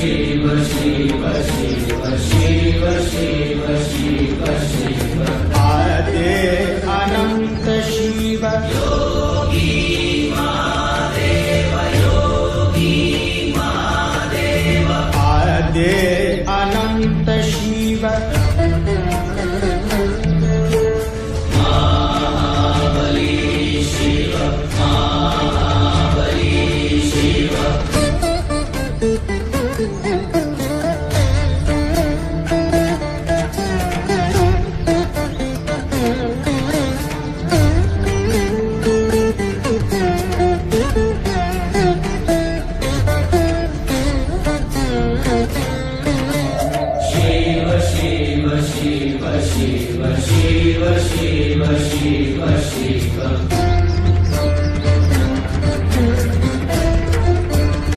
शिव शिव शिव शिव शिव शिव शिव आद्य अनंत शिव योगी महादेव योगी महादेव आद्य अनंत शिव महाबली शिव महाबली शिव शिव शिव शिव शिव शिव शिव शिव शिव